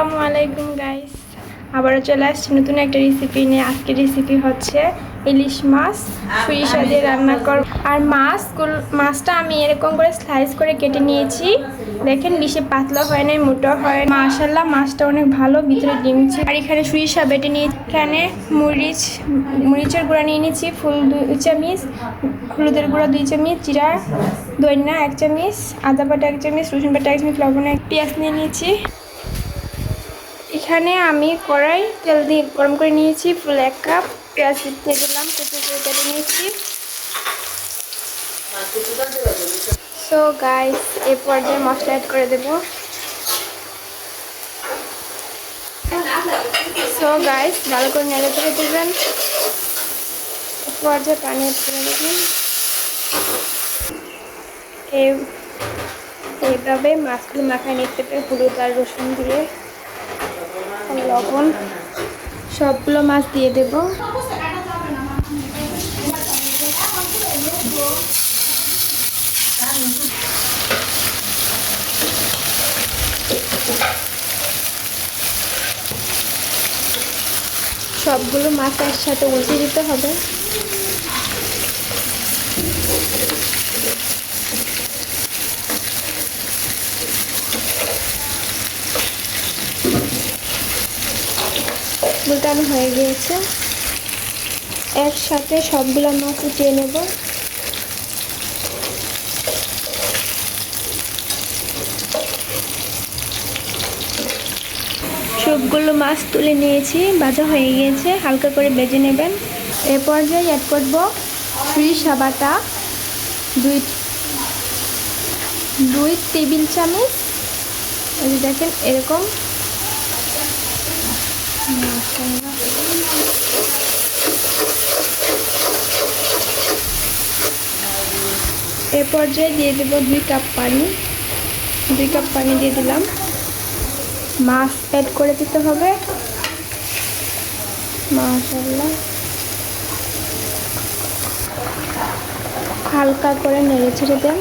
আসসালামু আলাইকুম গাইস, আবারও চলে আসছি নতুন একটা রেসিপি নিয়ে। আজকের রেসিপি হচ্ছে ইলিশ মাছ সরিষা দিয়ে রান্না করব। আর মাছটা আমি এরকম করে স্লাইস করে কেটে নিয়েছি। দেখেন বেশি পাতলা হয় না, মোটা হয়। মাশাআল্লাহ মাছটা অনেক ভালো, ভিতরে ডিম ছিল। আর এখানে সরিষা বেটে নিয়েছি। এখানে মরিচের গুঁড়া নিয়ে নিয়েছি ফুল 2 চামচ, হলুদের গুঁড়া 2 চামচ, জিরা ধনিয়া 1 চামচ, আদা বাটা 1 চামচ, রসুন বাটা 1 চামচ, লবণ, পেঁয়াজ নিয়ে নিয়েছি। এখানে আমি কড়াই তেল দিয়ে গরম করে নিয়েছি, ফুল 1 কাপ। পেঁয়াজ দিয়ে দিলাম, কুচি করে কেটে নিয়েছি। সো গাইস, এই পর্যায়ে মশলা অ্যাড করে দেব। সো গাইস, ভালো করে নেড়ে চেড়ে দেবেন। এই পর্যায়ে পানি অ্যাড করে দেবেন। এইভাবে মাছগুলো মাখায় নিতে হবে হলুদ আর রসুন দিয়ে, লবণ। সবগুলো মাছ দিয়ে দেব। সবগুলো মাছ একসাথে উল্টে দিতে হবে। উল্টানো হয়ে গিয়েছে। একসাথে সবগুলো মাছ উঠিয়ে নেব। সবগুলো মাছ তুলে নিয়েছি, ভাজা হয়ে গিয়েছে। হালকা করে ভেজে নেবেন। এ পর্যায়ে অ্যাড করব সরিষা বাটা 2 টেবিল চামচ। এই দেখেন এরকম। এ পর্যায়ে দিয়ে দেব 2 কাপ পানি। 2 কাপ পানি দিয়ে দিলাম। মাছ অ্যাড করে দিতে হবে। মাশাআল্লাহ, হালকা করে নেড়ে ছেড়ে দেন।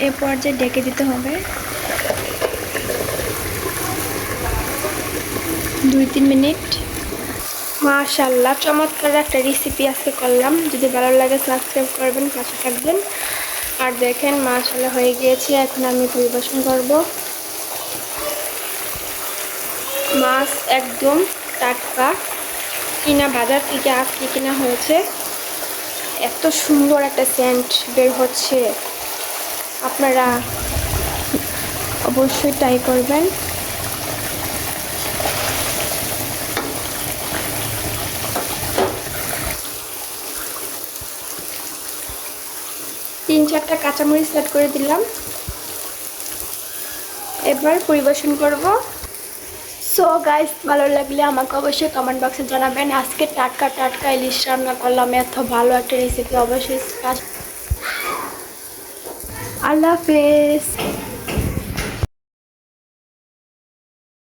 এ পর্যায়ে ঢেকে দিতে হবে 2-3 মিনিট। মাশাআল্লাহ, চমৎকার একটা রেসিপি আজকে করলাম। যদি ভালো লাগে সাবস্ক্রাইব করবেন, পাশে থাকবেন। আর দেখেন মাশাআল্লাহ হয়ে গিয়েছে। এখন আমি পরিবেশন করব। মাছ একদম টাটকা, কিনা বাজার থেকে আজকে কিনা হয়েছে। এত সুন্দর একটা সেন্ট বের হচ্ছে, আপনারা অবশ্যই ট্রাই করবেন। তিন চারটা কাঁচামরিচ অ্যাড করে দিলাম। এবার পরিবেশন করব। সো গাইস, ভালো লাগলে আমাকে অবশ্যই কমেন্ট বক্সে জানাবেন। আজকে টাটকা টাটকা ইলিশ রান্না করলাম, এত ভালো একটা রেসিপি। অবশ্যই আল্লাহ হাফেজ।